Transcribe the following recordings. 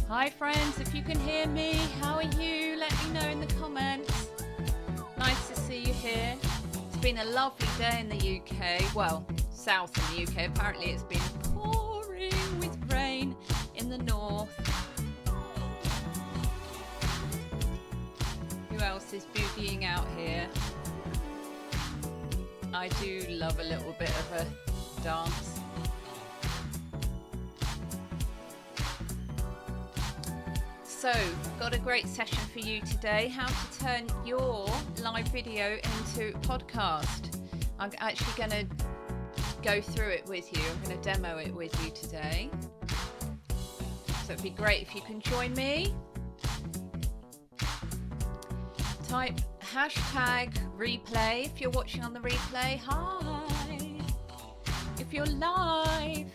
Hi friends, if you can hear me, how are you? Let me know in the comments. Nice to see you here. It's been a lovely day in the UK. Well, south in the UK. Apparently it's been pouring with rain in the north. Who else is boogieing out here? I do love a little bit of a dance. So, got a great session for you today, how to turn your live video into a podcast. I'm actually going to go through it with you. I'm going to demo it with you today. So it'd be great if you can join me. Type hashtag replay if you're watching on the replay. Hi. If you're live,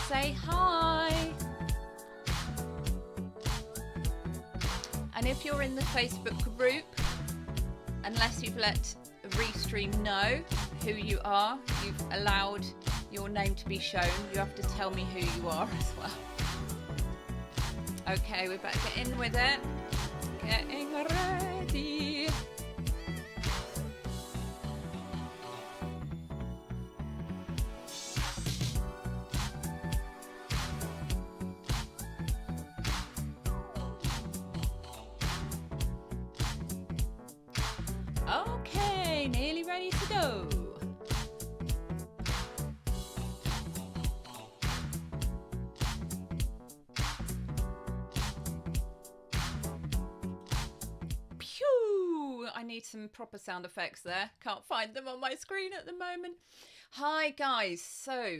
say hi. And if you're in the Facebook group, unless you've let Restream know who you are, you've allowed your name to be shown, you have to tell me who you are as well. Okay, we better get in with it. Getting ready. Okay, nearly ready to go. Pew! I need some proper sound effects there. Can't find them on my screen at the moment. Hi guys, so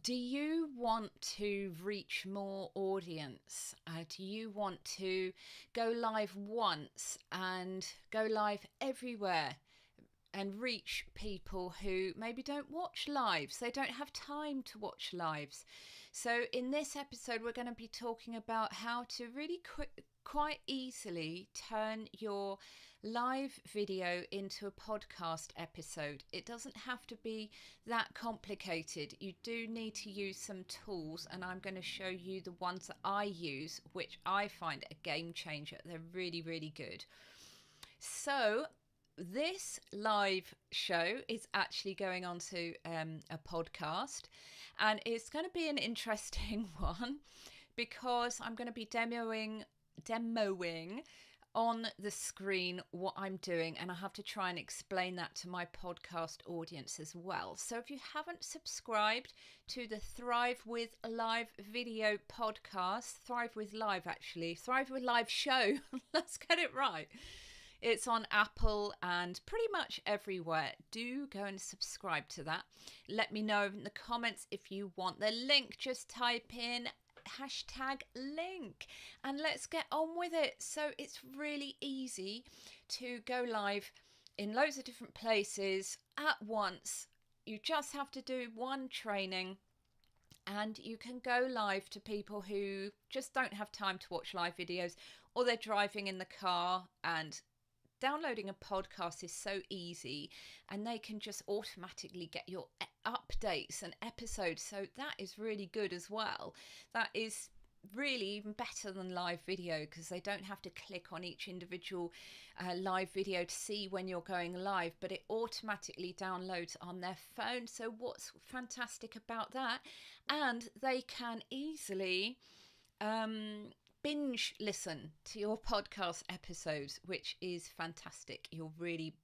do you want to reach more audience? Do you want to go live once and go live everywhere and reach people who maybe don't watch lives? They don't have time to watch lives. So in this episode we're going to be talking about how to really quite easily turn your live video into a podcast episode. It doesn't have to be that complicated. You do need to use some tools, and I'm going to show you the ones that I use, which I find a game changer. They're really, really good. So this live show is actually going on to a podcast, and it's going to be an interesting one because I'm going to be demoing on the screen what I'm doing, and I have to try and explain that to my podcast audience as well. So if you haven't subscribed to the Thrive with Live video podcast, Thrive with Live show, let's get it right. It's on Apple and pretty much everywhere. Do go and subscribe to that. Let me know in the comments if you want the link. Just type in hashtag link and let's get on with it. So it's really easy to go live in loads of different places at once. You just have to do one training and you can go live to people who just don't have time to watch live videos, or they're driving in the car, and downloading a podcast is so easy and they can just automatically get your updates and episodes. So that is really good as well. That is really even better than live video because they don't have to click on each individual live video to see when you're going live, but it automatically downloads on their phone. So what's fantastic about that? And they can easily binge listen to your podcast episodes, which is fantastic. You'll really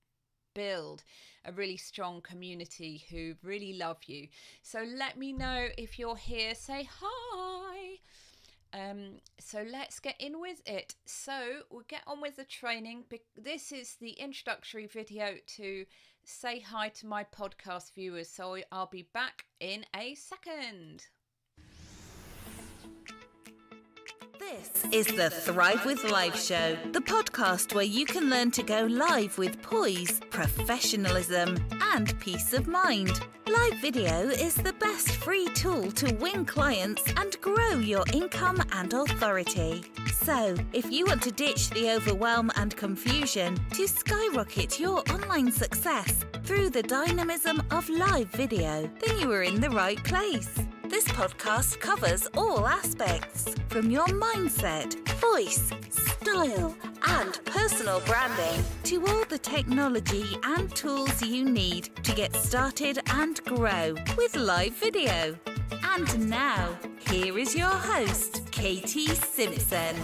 build a really strong community who really love you. So let me know if you're here. Say hi. So let's get in with it. So we'll get on with the training. This is the introductory video to say hi to my podcast viewers. So I'll be back in a second. This is the Thrive with Live show, the podcast where you can learn to go live with poise, professionalism, and peace of mind. Live video is the best free tool to win clients and grow your income and authority. So, if you want to ditch the overwhelm and confusion to skyrocket your online success through the dynamism of live video, then you are in the right place. The This podcast covers all aspects, from your mindset, voice, style, and personal branding to all the technology and tools you need to get started and grow with live video. And now, here is your host, Katie Simpson.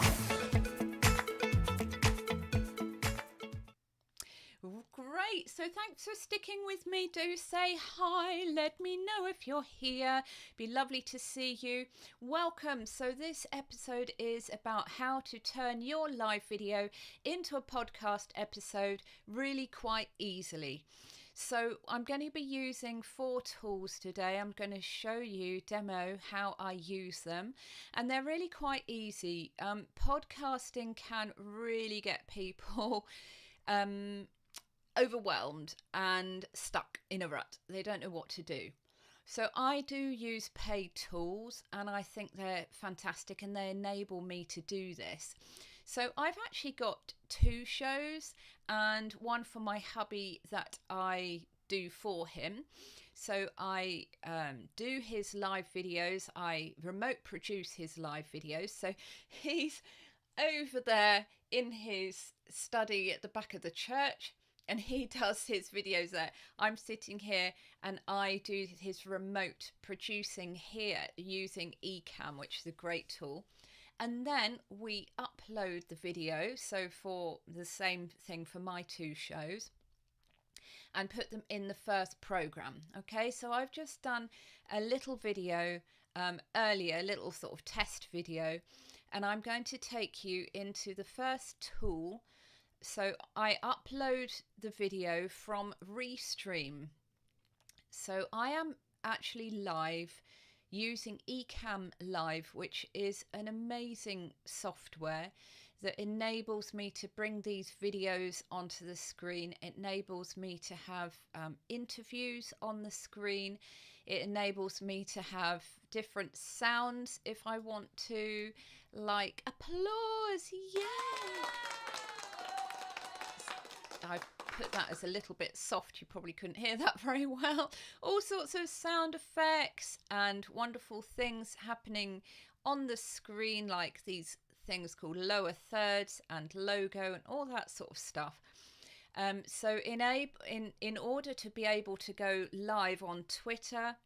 Great, so thanks for sticking with me. Do say hi, let me know if you're here. Be lovely to see you. Welcome. So this episode is about how to turn your live video into a podcast episode really quite easily. So I'm going to be using 4 tools today. I'm going to demo how I use them, and they're really quite easy. Podcasting can really get people overwhelmed and stuck in a rut. They don't know what to do. So I do use paid tools, and I think they're fantastic and they enable me to do this. So I've actually got 2 shows and one for my hubby that I do for him. So I do his live videos. I remote produce his live videos. So he's over there in his study at the back of the church, and he does his videos there. I'm sitting here and I do his remote producing here using Ecamm, which is a great tool. And then we upload the video, so for the same thing for my 2 shows, and put them in the first program. Okay, so I've just done a little video earlier, a little sort of test video, and I'm going to take you into the first tool. So I upload the video from Restream. So I am actually live using Ecamm Live, which is an amazing software that enables me to bring these videos onto the screen. It enables me to have interviews on the screen. It enables me to have different sounds if I want to, like applause, yay! I've put that as a little bit soft. You probably couldn't hear that very well. All sorts of sound effects and wonderful things happening on the screen, like these things called lower thirds and logo and all that sort of stuff. So in order to be able to go live on Twitter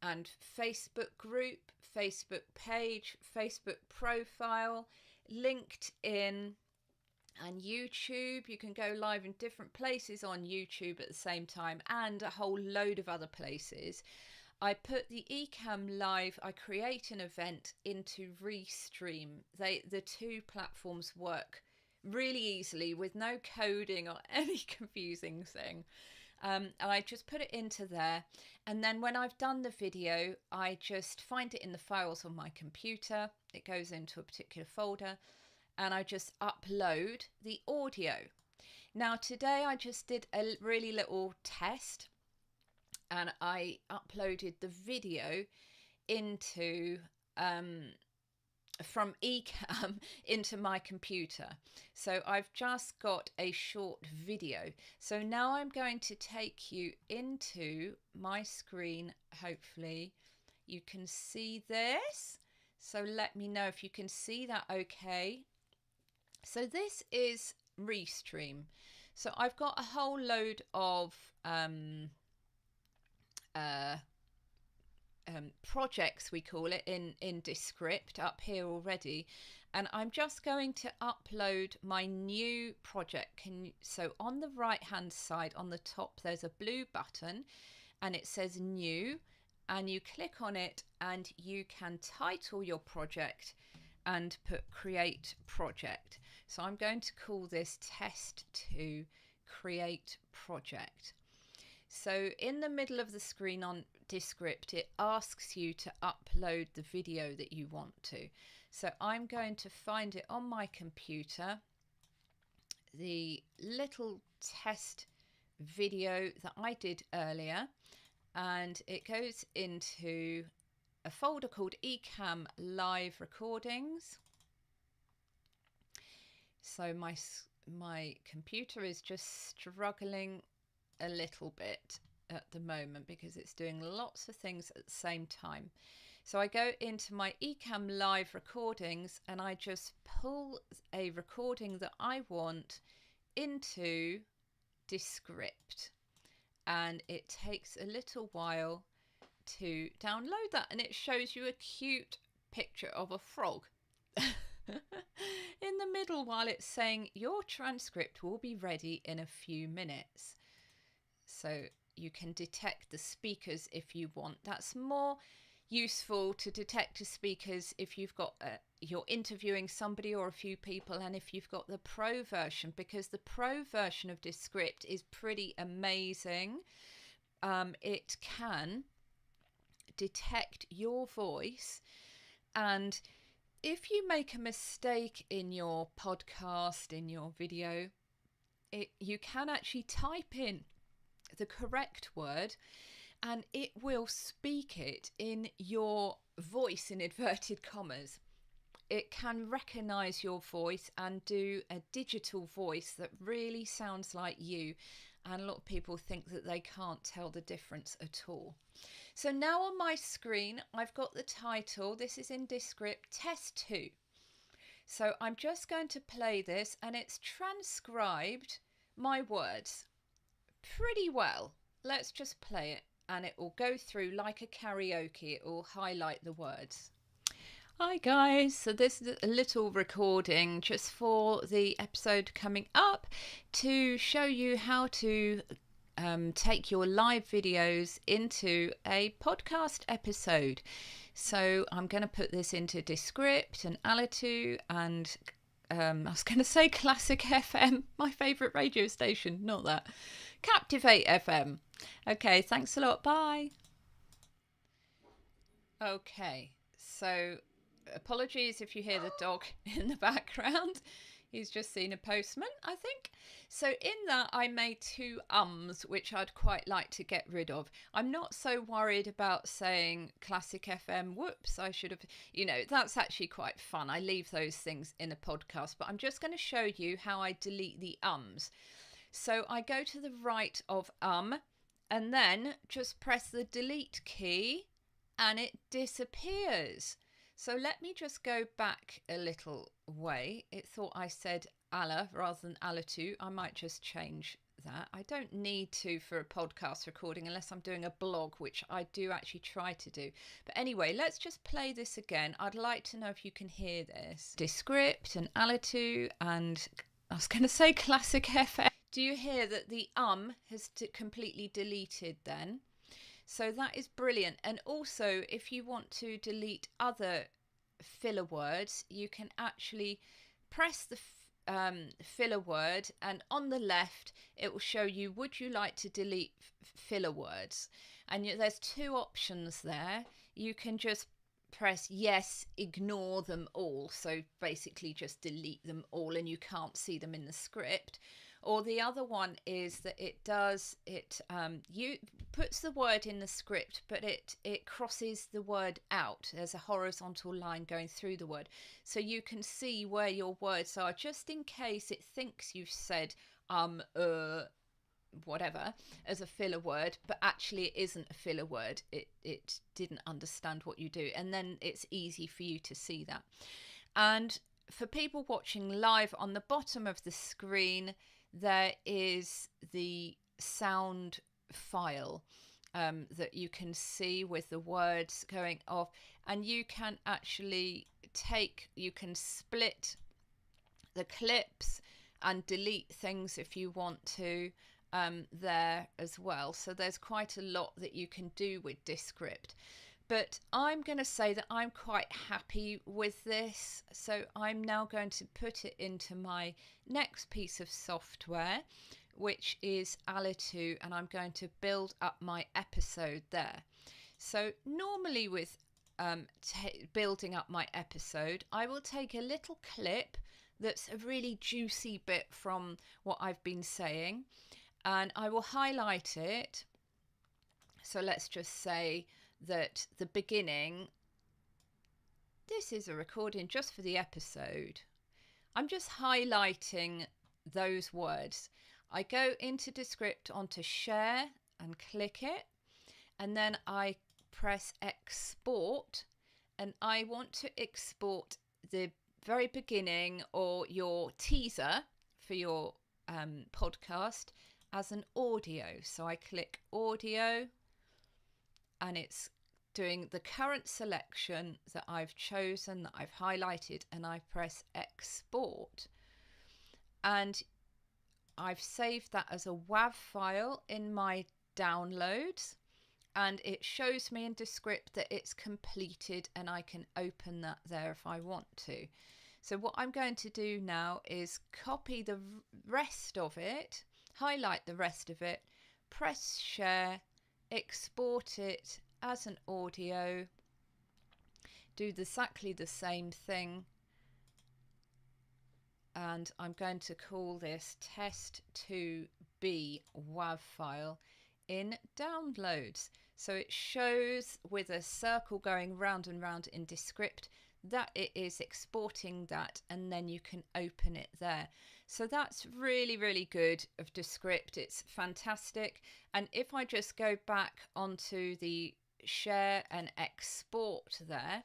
and Facebook group, Facebook page, Facebook profile, LinkedIn, and YouTube, you can go live in different places on YouTube at the same time, and a whole load of other places. I put the Ecamm Live, I create an event into Restream. The 2 platforms work really easily with no coding or any confusing thing. And I just put it into there, and then when I've done the video, I just find it in the files on my computer. It goes into a particular folder, and I just upload the audio. Now today I just did a really little test, and I uploaded the video into from Ecamm into my computer. So I've just got a short video. So now I'm going to take you into my screen. Hopefully you can see this. So let me know if you can see that okay. So this is Restream. So I've got a whole load of projects, we call it, in Descript up here already, and I'm just going to upload my new project. So on the right hand side on the top there's a blue button and it says new, and you click on it and you can title your project and put create project. So I'm going to call this test 2 create project. So in the middle of the screen on Descript, it asks you to upload the video that you want to. So I'm going to find it on my computer, the little test video that I did earlier, and it goes into a folder called Ecamm Live Recordings. So my computer is just struggling a little bit at the moment because it's doing lots of things at the same time. So I go into my Ecamm Live recordings and I just pull a recording that I want into Descript, and it takes a little while to download that, and it shows you a cute picture of a frog in the middle while it's saying your transcript will be ready in a few minutes. So you can detect the speakers if you want. That's more useful to detect the speakers if you've got you're interviewing somebody or a few people, and if you've got the pro version, because the pro version of Descript is pretty amazing. It can detect your voice, and if you make a mistake in your podcast, in your video, you can actually type in the correct word and it will speak it in your voice, in inverted commas. It can recognize your voice and do a digital voice that really sounds like you, and a lot of people think that they can't tell the difference at all. So now on my screen I've got the title. This is in Descript Test 2. So I'm just going to play this, and it's transcribed my words pretty well. Let's just play it, and it will go through like a karaoke. It will highlight the words. Hi guys, so this is a little recording just for the episode coming up to show you how to take your live videos into a podcast episode. So I'm going to put this into Descript and Alitu and I was going to say Classic FM, my favourite radio station, not that. Captivate FM. Okay, thanks a lot. Bye. Okay, so apologies if you hear the dog in the background. He's just seen a postman, I think. So in that I made 2 ums, which I'd quite like to get rid of. I'm not so worried about saying Classic FM. Whoops, I should have, that's actually quite fun. I leave those things in a podcast, but I'm just going to show you how I delete the ums. So I go to the right of and then just press the delete key and it disappears. So let me just go back a little way. It thought I said Allah rather than Alitu. I might just change that. I don't need to for a podcast recording unless I'm doing a blog, which I do actually try to do. But anyway, let's just play this again. I'd like to know if you can hear this. Descript and Alitu and I was going to say Classic FM. Do you hear that the has completely deleted then? So that is brilliant. And also, if you want to delete other filler words, you can actually press the filler word, and on the left it will show you, would you like to delete filler words? And there's 2 options there. You can just press yes, ignore them all, so basically just delete them all and you can't see them in the script. Or the other one is that it puts the word in the script, but it crosses the word out. There's a horizontal line going through the word, so you can see where your words are, just in case it thinks you've said whatever as a filler word, but actually it isn't a filler word. It didn't understand what you do, and then it's easy for you to see that. And for people watching live, on the bottom of the screen there is the sound file that you can see with the words going off, and you can actually you can split the clips and delete things if you want to there as well. So there's quite a lot that you can do with Descript. But I'm going to say that I'm quite happy with this. So I'm now going to put it into my next piece of software, which is Alitu, and I'm going to build up my episode there. So normally with building up my episode, I will take a little clip that's a really juicy bit from what I've been saying, and I will highlight it. So let's just say that the beginning, this is a recording just for the episode. I'm just highlighting those words. I go into Descript onto share and click it, and then I press export, and I want to export the very beginning or your teaser for your podcast as an audio. So I click audio, and it's doing the current selection that I've chosen, that I've highlighted, and I press export. And I've saved that as a WAV file in my downloads, and it shows me in Descript that it's completed, and I can open that there if I want to. So what I'm going to do now is copy the rest of it, highlight the rest of it, press share, export it as an audio, do exactly the same thing, and I'm going to call this test2b WAV file in downloads. So it shows with a circle going round and round in Descript that it is exporting that, and then you can open it there. So that's really, really good of Descript. It's fantastic. And if I just go back onto the share and export there,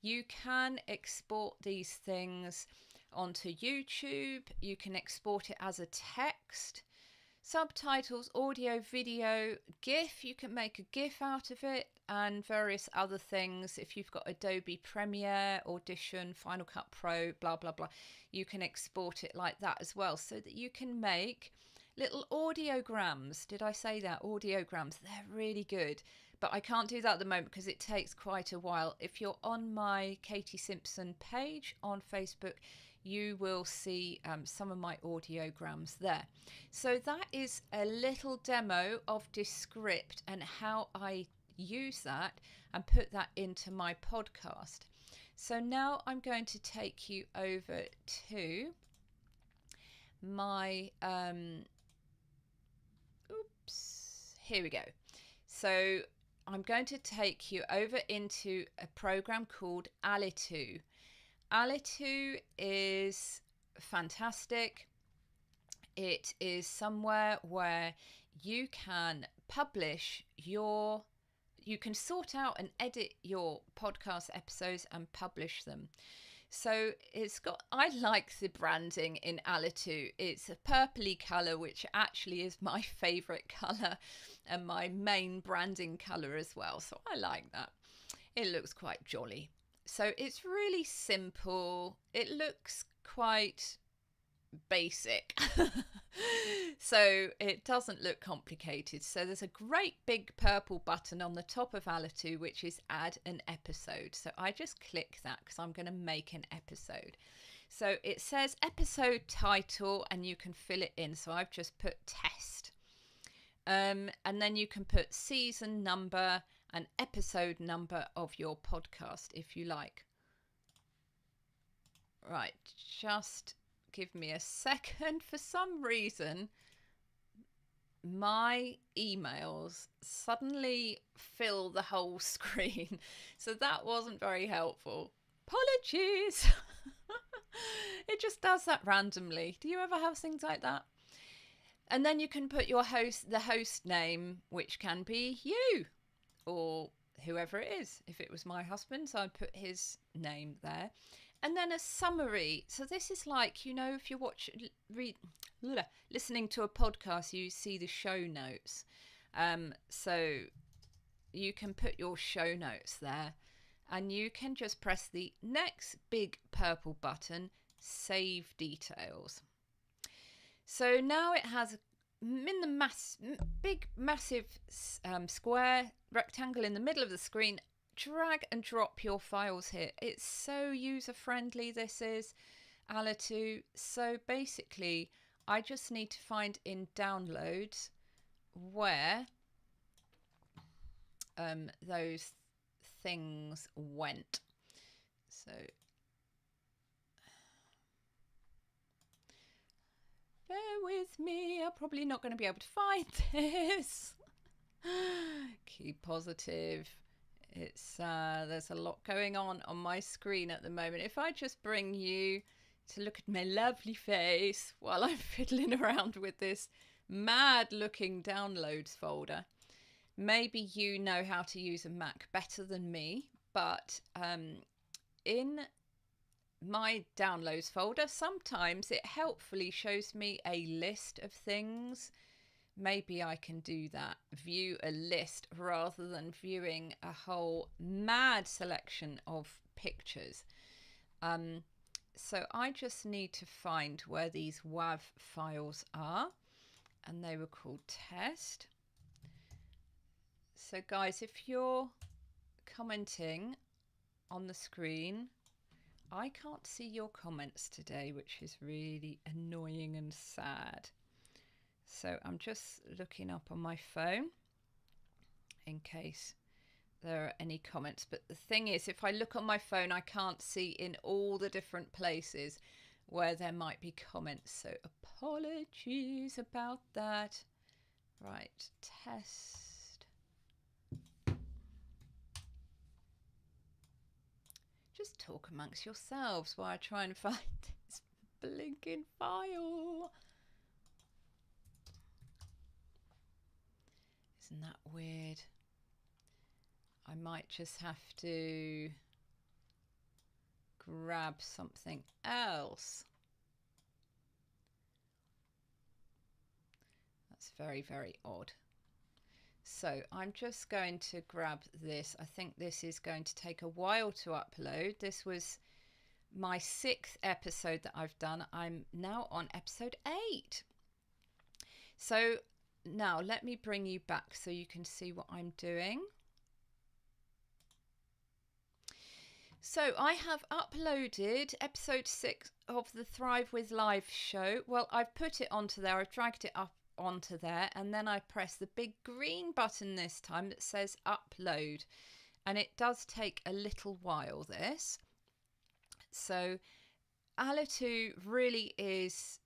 you can export these things onto YouTube. You can export it as a text, subtitles, audio, video, GIF. You can make a GIF out of it, and various other things. If you've got Adobe Premiere, Audition, Final Cut Pro, blah blah blah, you can export it like that as well, so that you can make little audiograms. Did I say that? Audiograms. They're really good, but I can't do that at the moment because it takes quite a while. If you're on my Katie Simpson page on Facebook, you will see some of my audiograms there. So that is a little demo of Descript and how I use that and put that into my podcast. So now I'm going to take you over to my here we go. So I'm going to take you over into a program called Alitu. Alitu is fantastic. It is somewhere where you can publish you can sort out and edit your podcast episodes and publish them. So I like the branding in Alitu. It's a purpley colour, which actually is my favourite colour and my main branding colour as well. So I like that. It looks quite jolly. So it's really simple. It looks quite basic. So it doesn't look complicated. So there's a great big purple button on the top of Alitu, which is add an episode. So I just click that because I'm going to make an episode. So it says episode title, and you can fill it in. So I've just put test. And then you can put season number and episode number of your podcast if you like. Right, just give me a second. For some reason, my emails suddenly fill the whole screen. So that wasn't very helpful. Apologies. It just does that randomly. Do you ever have things like that? And then you can put the host name, which can be you or whoever it is. If it was my husband, so I'd put his name there. And then a summary. So this is like, if you listening to a podcast, you see the show notes. So you can put your show notes there, and you can just press the next big purple button, save details. So now it has in the big massive square rectangle in the middle of the screen. Drag and drop your files here. It's so user friendly, this is Alitu. So basically I just need to find in downloads where those things went. So bear with me, I'm probably not going to be able to find this. Keep positive. It's there's a lot going on my screen at the moment. If I just bring you to look at my lovely face while I'm fiddling around with this mad looking downloads folder. Maybe you know how to use a Mac better than me, but in my downloads folder, sometimes it helpfully shows me a list of things. Maybe I can do that, view a list rather than viewing a whole mad selection of pictures. So I just need to find where these WAV files are, and they were called test. So guys, if you're commenting on the screen, I can't see your comments today, which is really annoying and sad. So I'm just looking up on my phone in case there are any comments. But the thing is, if I look on my phone, I can't see in all the different places where there might be comments. So apologies about that. Right, test. Just talk amongst yourselves while I try and find this blinking file. Isn't that weird? I might just have to grab something else. That's very, very odd. So I'm just going to grab this. I think this is going to take a while to upload. This was my 6th episode that I've done. I'm now on episode 8. So now let me bring you back so you can see what I'm doing. So I have uploaded episode 6 of the Thrive with Live show. Well, I've put it onto there. I've dragged it up onto there, and then I press the big green button this time that says upload, and it does take a little while, this. So Alitu really is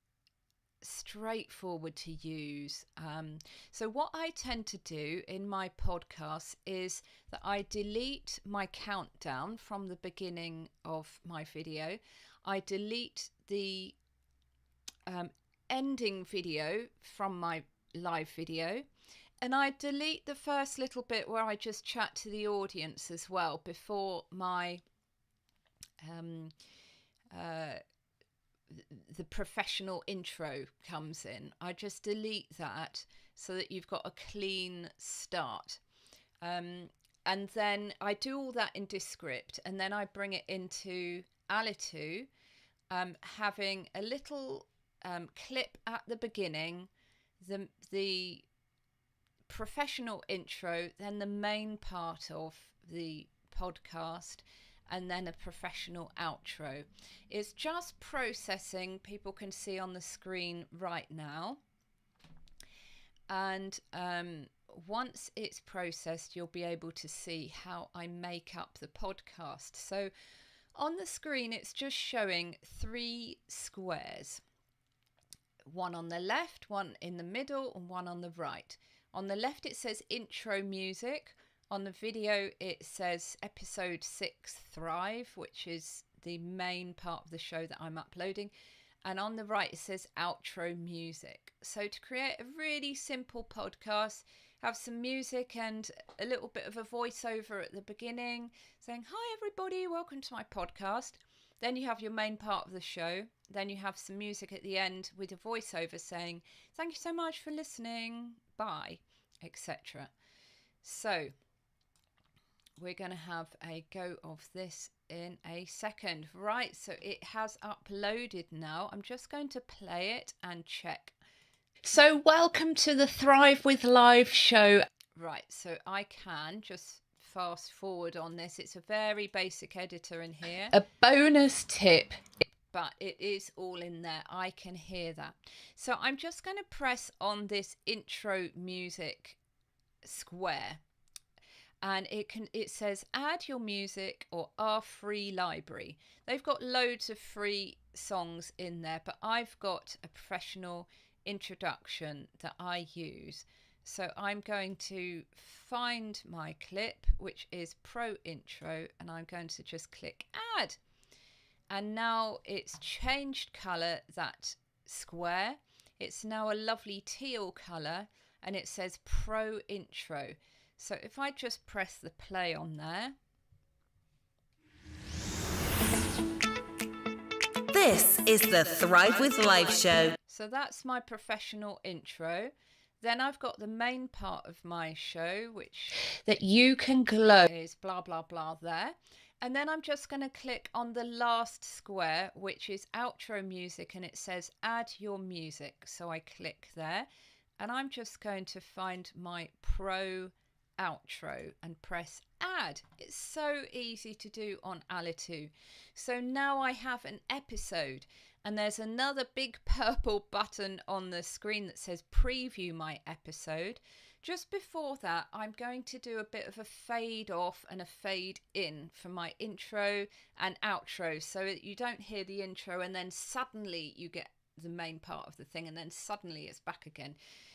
straightforward to use. So what I tend to do in my podcasts is that I delete my countdown from the beginning of my video. I delete the ending video from my live video, and I delete the first little bit where I just chat to the audience as well before my the professional intro comes in. I just delete that so that you've got a clean start. And then I do all that in Descript, and then I bring it into Alitu, having a little clip at the beginning, the professional intro, then the main part of the podcast, and then a professional outro. It's just processing. People can see on the screen right now. And once it's processed, you'll be able to see how I make up the podcast. So on the screen, it's just showing 3 squares. One on the left, one in the middle, and one on the right. On the left, it says intro music. On the video, it says episode 6 Thrive, which is the main part of the show that I'm uploading. And on the right, it says outro music. So to create a really simple podcast, have some music and a little bit of a voiceover at the beginning saying, "Hi everybody, welcome to my podcast." Then you have your main part of the show. Then you have some music at the end with a voiceover saying, "Thank you so much for listening, bye," etc. So we're going to have a go of this in a second. Right, so it has uploaded now. I'm just going to play it and check. So welcome to the Thrive with Live show. Right, so I can just fast forward on this. It's a very basic editor in here. A bonus tip, but it is all in there. I can hear that. So I'm just going to press on this intro music square. And it says add your music or our free library. They've got loads of free songs in there, but I've got a professional introduction that I use. So I'm going to find my clip, which is Pro Intro, and I'm going to just click add. And now it's changed colour, that square. It's now a lovely teal colour, and it says Pro Intro. So if I just press the play on there, This is the Thrive with Life show. So that's my professional intro. Then I've got the main part of my show, which that you can glow is blah, blah, blah there. And then I'm just going to click on the last square, which is outro music, and it says add your music. So I click there, and I'm just going to find my pro outro and press add. It's so easy to do on Alitu. So now I have an episode, and there's another big purple button on the screen that says preview my episode. Just before that, I'm going to do a bit of a fade off and a fade in for my intro and outro, so that you don't hear the intro and then suddenly you get the main part of the thing and then suddenly it's back again.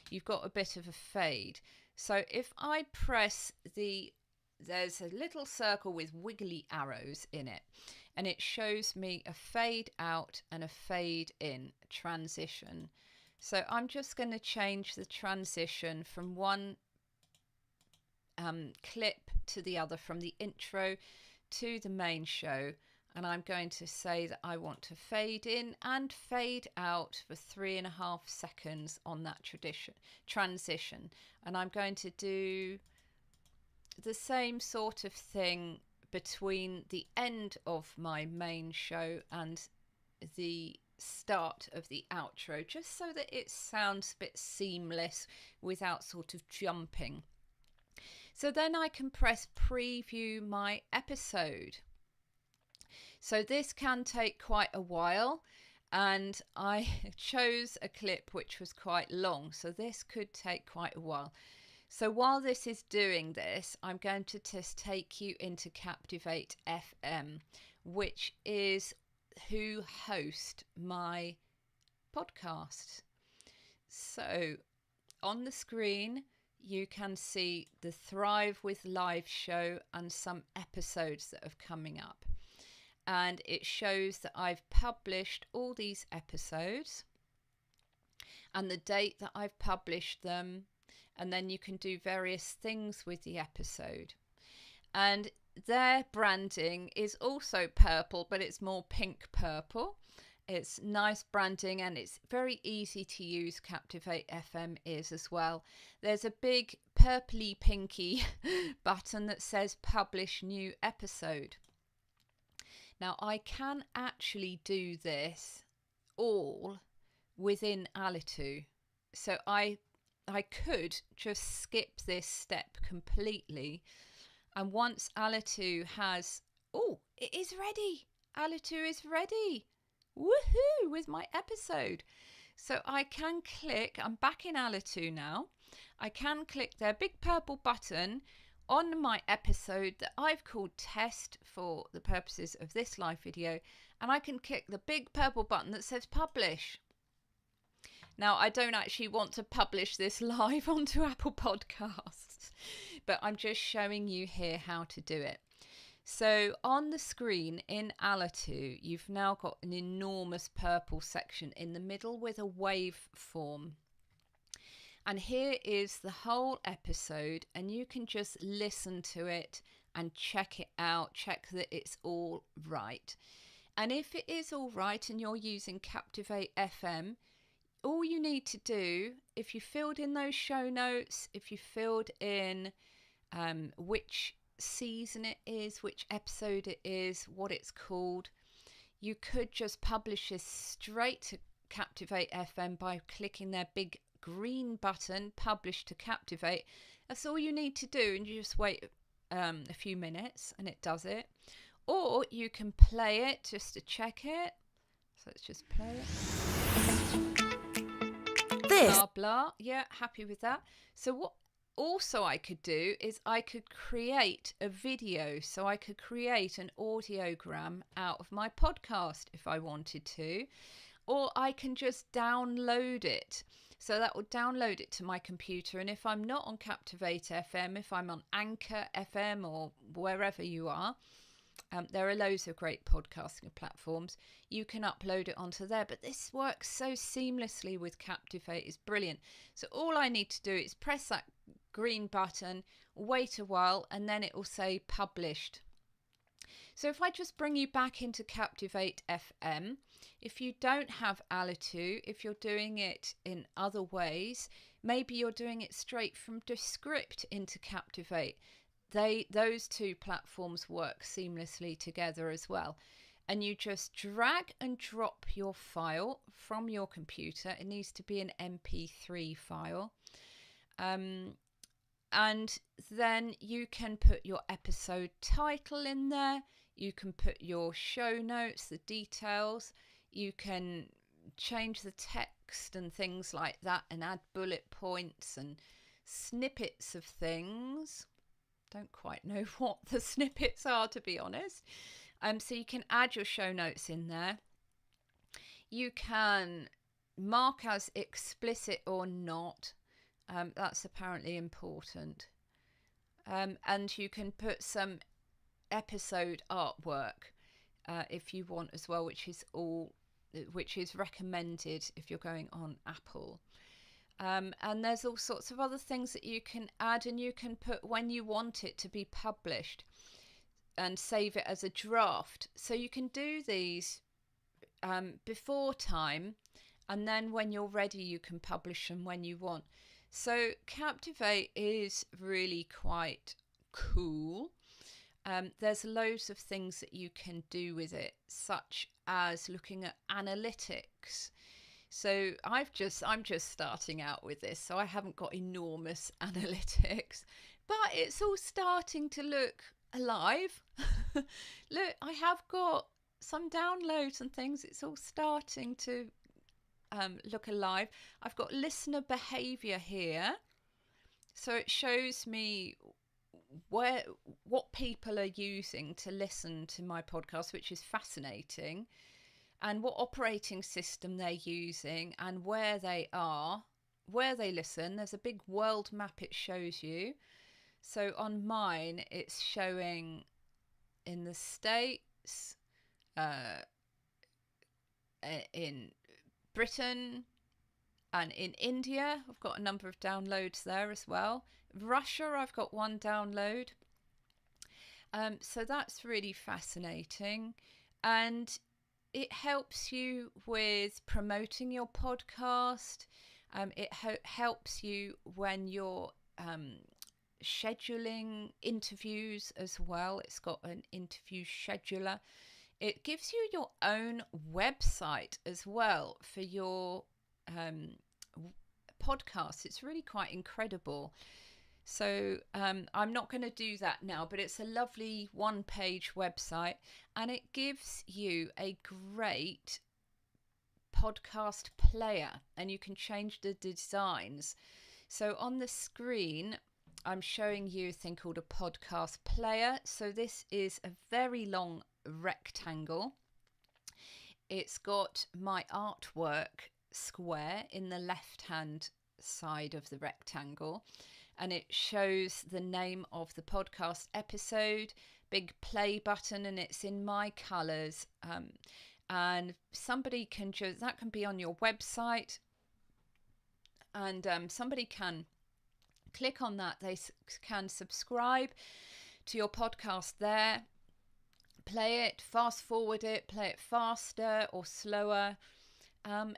You've got a bit of a fade. So if I press there's a little circle with wiggly arrows in it, and it shows me a fade out and a fade in transition. So I'm just going to change the transition from one clip to the other, from the intro to the main show. And I'm going to say that I want to fade in and fade out for 3.5 seconds on that transition. And I'm going to do the same sort of thing between the end of my main show and the start of the outro, just so that it sounds a bit seamless without sort of jumping. So then I can press preview my episode. So this can take quite a while, and I chose a clip which was quite long, so this could take quite a while. So while this is doing this, I'm going to just take you into Captivate FM, which is who host my podcast. So on the screen you can see the Thrive with Live show and some episodes that are coming up, and it shows that I've published all these episodes and the date that I've published them, and then you can do various things with the episode. And their branding is also purple, but it's more pink purple. It's nice branding, and it's very easy to use. Captivate FM is as well. There's a big purpley pinky button that says publish new episode. Now I can actually do this all within Alitu. So I could just skip this step completely. And once Alitu has, it is ready. Alitu is ready. Woohoo, with my episode. So I can click, I'm back in Alitu now. I can click their big purple button on my episode that I've called test for the purposes of this live video. And I can click the big purple button that says publish. Now, I don't actually want to publish this live onto Apple Podcasts, but I'm just showing you here how to do it. So on the screen in Alitu, you've now got an enormous purple section in the middle with a waveform. And here is the whole episode, and you can just listen to it and check it out, check that it's all right. And if it is all right and you're using Captivate FM, all you need to do, if you filled in those show notes, if you filled in which season it is, which episode it is, what it's called, you could just publish this straight to Captivate FM by clicking their big green button, publish to Captivate. That's all you need to do, and you just wait a few minutes and it does it. Or you can play it just to check it. So let's just play it. Blah blah. Yeah, happy with that. So what also I could do is I could create a video. So I could create an audiogram out of my podcast if I wanted to, or I can just download it. So that will download it to my computer. And if I'm not on Captivate FM, if I'm on Anchor FM or wherever you are, there are loads of great podcasting platforms. You can upload it onto there, but this works so seamlessly with Captivate. It's brilliant. So all I need to do is press that green button, wait a while, and then it will say published. So if I just bring you back into Captivate FM, if you don't have Alitu, if you're doing it in other ways, maybe you're doing it straight from Descript into Captivate. Those two platforms work seamlessly together as well. And you just drag and drop your file from your computer. It needs to be an MP3 file. And then you can put your episode title in there. You can put your show notes, the details. You can change the text and things like that and add bullet points and snippets of things. Don't quite know what the snippets are, to be honest. So you can add your show notes in there. You can mark as explicit or not. That's apparently important. And you can put some episode artwork if you want as well, which is recommended if you're going on Apple. And there's all sorts of other things that you can add, and you can put when you want it to be published and save it as a draft. So you can do these before time, and then when you're ready you can publish them when you want. So Captivate is really quite cool. There's loads of things that you can do with it, such as looking at analytics. So I'm just starting out with this, so I haven't got enormous analytics, but it's all starting to look alive. Look, I have got some downloads and things. It's all starting to look alive. I've got listener behavior here, so it shows me what people are using to listen to my podcast, which is fascinating, and what operating system they're using and where they are, where they listen. There's a big world map it shows you. So on mine, it's showing in the States, in Britain, and in India. I've got a number of downloads there as well. Russia, I've got one download. So that's really fascinating. And it helps you with promoting your podcast. It helps you when you're scheduling interviews as well. It's got an interview scheduler. It gives you your own website as well for your podcast. It's really quite incredible. So I'm not going to do that now, but it's a lovely one-page website, and it gives you a great podcast player, and you can change the designs. So on the screen, I'm showing you a thing called a podcast player. So this is a very long rectangle. It's got my artwork square in the left-hand side of the rectangle, and it shows the name of the podcast episode, big play button, and it's in my colors. And somebody can that can be on your website, and somebody can click on that. They can subscribe to your podcast there, play it, fast forward it, play it faster or slower.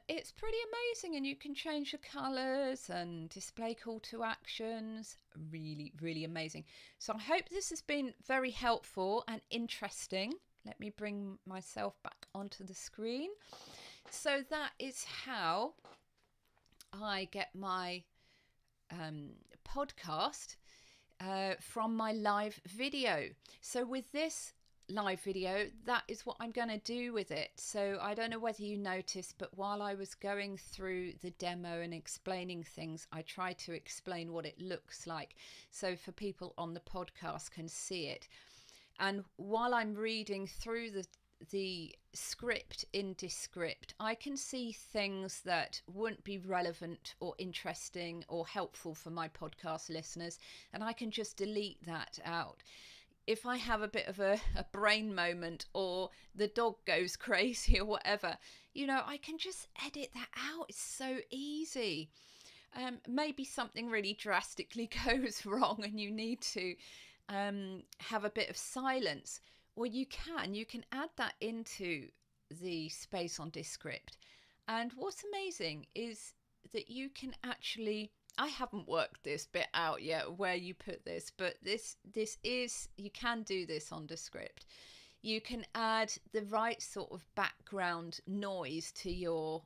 It's pretty amazing, and you can change the colours and display call to actions. Really, really amazing. So I hope this has been very helpful and interesting. Let me bring myself back onto the screen. So that is how I get my podcast from my live video. So with this live video, that is what I'm going to do with it. So I don't know whether you noticed, but while I was going through the demo and explaining things, I tried to explain what it looks like so for people on the podcast can see it. And while I'm reading through the script in Descript, I can see things that wouldn't be relevant or interesting or helpful for my podcast listeners, and I can just delete that out. If I have a bit of a brain moment, or the dog goes crazy or whatever, I can just edit that out. It's so easy. Maybe something really drastically goes wrong and you need to have a bit of silence. or you can add that into the space on Descript. And what's amazing is that you can actually, I haven't worked this bit out yet where you put this, but this is, you can do this on Descript. You can add the right sort of background noise to your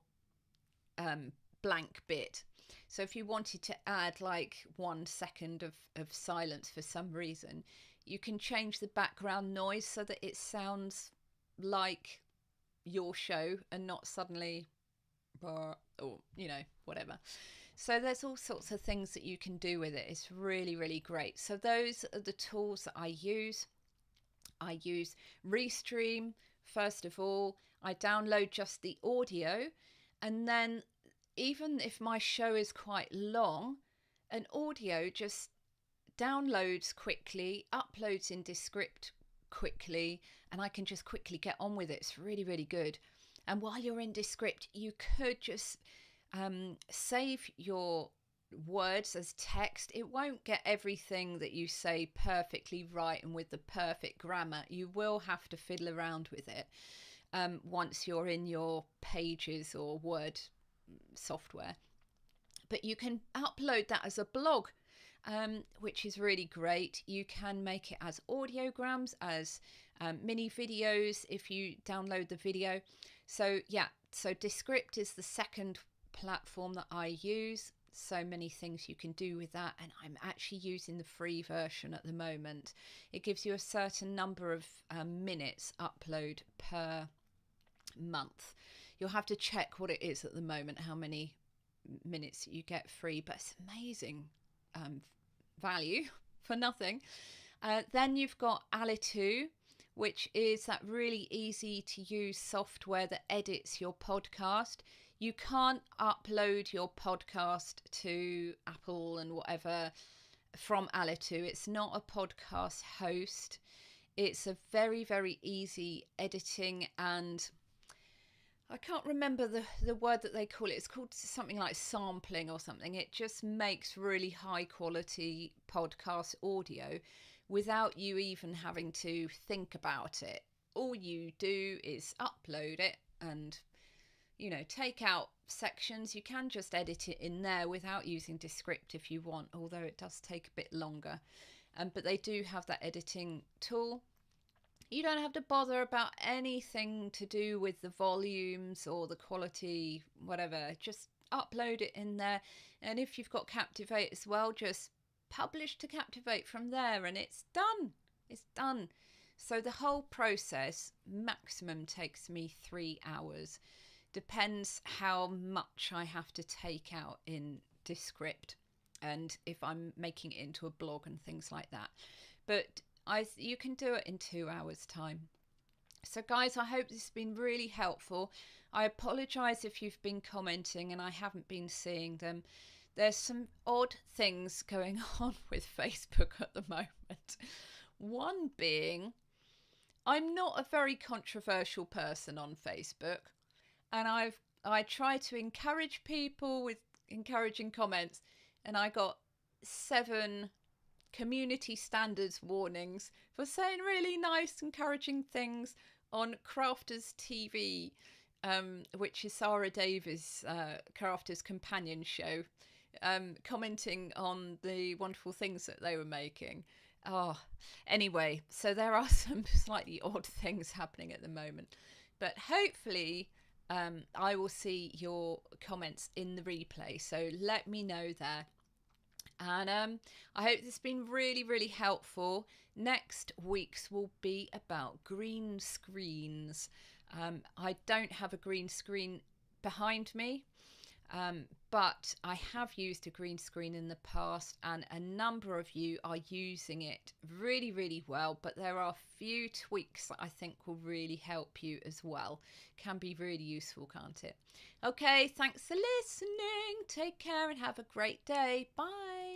blank bit. So if you wanted to add like 1 second of silence for some reason, you can change the background noise so that it sounds like your show and not suddenly or whatever. So there's all sorts of things that you can do with it. It's really, really great. So those are the tools that I use. I use Restream first of all. I download just the audio, and then even if my show is quite long, an audio just downloads quickly, uploads in Descript quickly, and I can just quickly get on with it. It's really, really good. And while you're in Descript, you could just save your words as text. It won't get everything that you say perfectly right and with the perfect grammar. You will have to fiddle around with it once you're in your Pages or Word software. But you can upload that as a blog, which is really great. You can make it as audiograms, as mini videos if you download the video. So yeah, so Descript is the second platform that I use. So many things you can do with that, and I'm actually using the free version at the moment. It gives you a certain number of minutes upload per month. You'll have to check what it is at the moment, how many minutes you get free, but it's amazing value for nothing. Then you've got Alitu, which is that really easy to use software that edits your podcast. You can't upload your podcast to Apple and whatever from Alitu. It's not a podcast host. It's a very, very easy editing, and I can't remember the word that they call it. It's called something like sampling or something. It just makes really high quality podcast audio without you even having to think about it. All you do is upload it and, take out sections. You can just edit it in there without using Descript if you want, although it does take a bit longer. But they do have that editing tool. You don't have to bother about anything to do with the volumes or the quality, whatever. Just upload it in there. And if you've got Captivate as well, just publish to Captivate from there and it's done. It's done. So the whole process maximum takes me 3 hours. Depends how much I have to take out in Descript and if I'm making it into a blog and things like that. But you can do it in 2 hours time. So guys, I hope this has been really helpful. I apologize if you've been commenting and I haven't been seeing them. There's some odd things going on with Facebook at the moment. One being, I'm not a very controversial person on Facebook, and I try to encourage people with encouraging comments, and I got 7 community standards warnings for saying really nice, encouraging things on Crafters TV, which is Sarah Davies' Crafters Companion show, commenting on the wonderful things that they were making. Anyway, so there are some slightly odd things happening at the moment, but hopefully I will see your comments in the replay, so let me know there. And I hope this has been really, really helpful. Next week's will be about green screens. I don't have a green screen behind me, but I have used a green screen in the past, and a number of you are using it really, really well. But there are a few tweaks that I think will really help you as well. Can be really useful, can't it? Okay, thanks for listening. Take care and have a great day. Bye.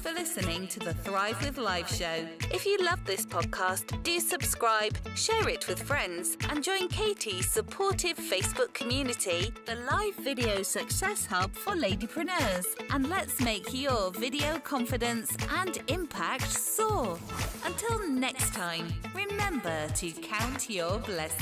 for listening to the Thrive with Live show. If you love this podcast, do subscribe, share it with friends, and join Katie's supportive Facebook community, the Live Video Success Hub for Ladypreneurs. And let's make your video confidence and impact soar. Until next time, remember to count your blessings.